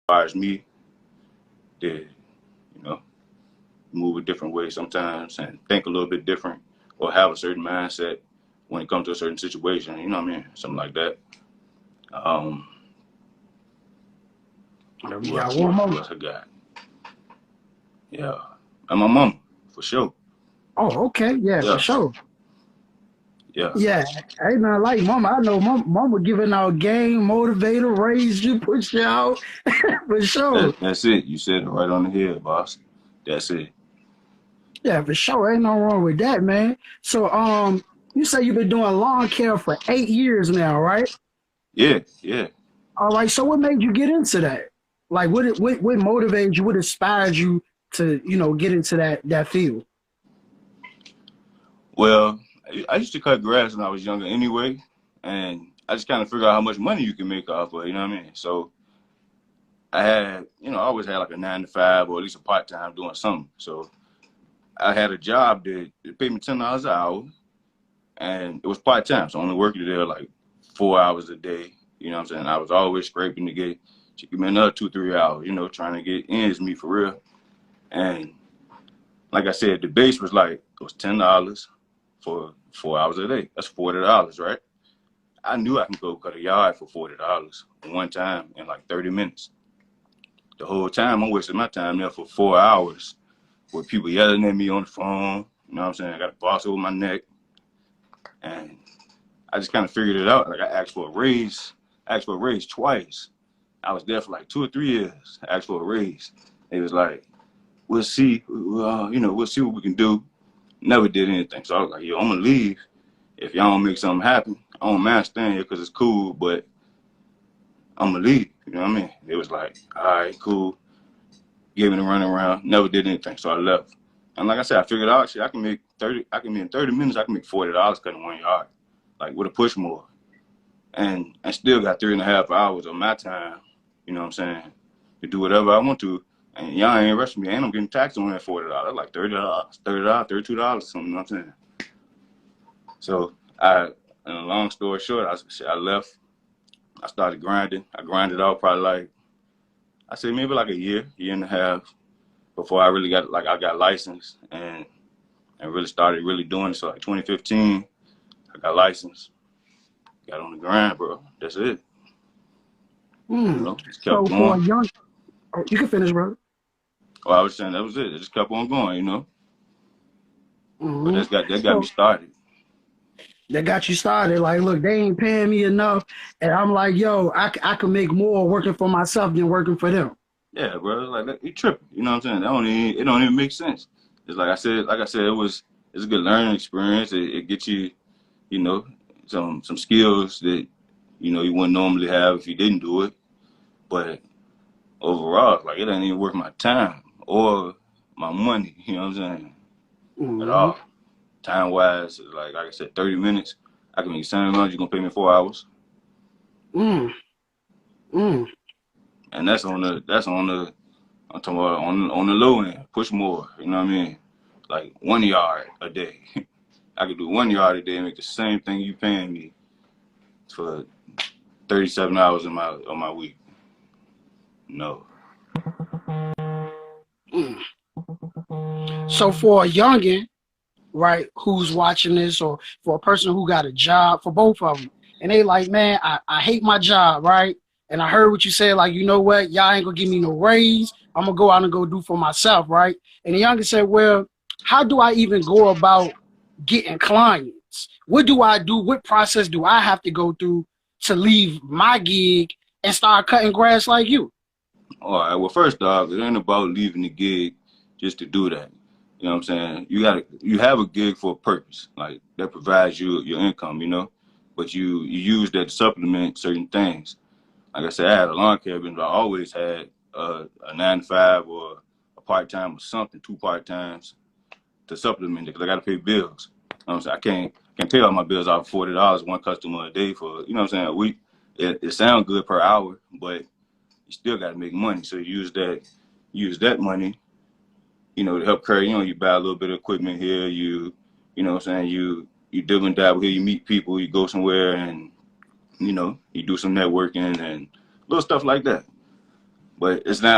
inspires me to, you know, move a different way sometimes and think a little bit different or have a certain mindset when it comes to a certain situation, you know what I mean? Something like that. We Who got else, one who more. else I got? Yeah. And my mama, for sure. Oh, okay. Yeah, for Yeah. sure. Yeah. Yeah, ain't nothing like mama. I know mama giving out game, motivator, raise you, push you out. For sure. That's it. You said it right on the head, boss. That's it. Yeah, for sure. Ain't no wrong with that, man. So, you say you've been doing lawn care for 8 years now, right? Yeah, yeah. All right. So, what made you get into that? Like, what motivated you? What inspired you to, get into that field? Well, I used to cut grass when I was younger anyway, and I just kind of figured out how much money you can make off of it, you know what I mean? So I had, I always had like a 9 to 5 or at least a part time doing something. So I had a job that paid me $10 an hour, and it was part time. So I only working there like 4 hours a day. You know what I'm saying? I was always scraping to give me another 2, 3 hours. Trying to get ends meet for real. And like I said, the base was $10 for 4 hours a day. That's $40, right? I knew I can go cut a yard for $40 one time in like 30 minutes. The whole time I'm wasting my time there for 4 hours with people yelling at me on the phone. You know what I'm saying? I got a boss over my neck. And I just kind of figured it out. Like I asked for a raise. I asked for a raise twice. I was there for like 2 or 3 years. I asked for a raise. It was like, we'll see. We'll see what we can do. Never did anything. So I was like, yo, I'm gonna leave if y'all don't make something happen. I don't mind staying here because it's cool, but I'm gonna leave. You know what I mean? It was like, all right, cool. Gave me the running around. Never did anything. So I left. And like I said, I figured out, shit, I can make in 30 minutes, I can make $40 cutting 1 yard, like with a push mower. And still got 3.5 hours of my time, you know what I'm saying, to do whatever I want to. And y'all ain't rushing me. And I'm getting taxed on that $40, like $30, $32, something, you know what I'm saying? So in a long story short, I left. I started grinding. I grinded out probably like, I say maybe like a year and a half before I really I got licensed and really started really doing it. So like 2015, I got licensed, got on the grind, bro. That's it. Just kept So for going. a young, oh, you can finish, brother. Well, I was saying that was it. It just kept on going. But Hmm that got me So started. that got you started. Like, look, they ain't paying me enough, and I'm like, yo, I can make more working for myself than working for them. Yeah, bro. Like you tripping. You know what I'm saying? It don't even make sense. It's like I said, it's a good learning experience. It gets you, you know, some skills that, you wouldn't normally have if you didn't do it. But overall, like it ain't even worth my time or my money, you know what I'm saying? At Hmm all. Time wise, like I said, 30 minutes, I can make the same amount, you're gonna pay me 4 hours. Mm, mm. And I'm talking about on the low end, push more, you know what I mean? Like 1 yard a day. I could do 1 yard a day and make the same thing you paying me for 37 hours on my week. No. Mm. So for a youngin, right, who's watching this, or for a person who got a job, for both of them, and they like, man, I hate my job, right? And I heard what you said, like, you know what, y'all ain't gonna give me no raise. I'm gonna go out and go do for myself, right? And the youngin said, well, how do I even go about getting clients? What do I do? What process do I have to go through to leave my gig and start cutting grass like you? All right. Well, first off, it ain't about leaving the gig just to do that. You know what I'm saying? You have a gig for a purpose, like that provides you your income, but you use that to supplement certain things. Like I said, I had a lawn care business. I always had a 9 to 5 or a part time or something, 2 part times to supplement it because I got to pay bills. You know what I'm saying? I can't pay all my bills off $40 one customer a day for, you know what I'm saying, a week. It sounds good per hour, but you still got to make money. So use that money, to help carry. You buy a little bit of equipment here. You know what I'm saying, you dib and dabble here. You meet people. You go somewhere and you do some networking and little stuff like that. but it's not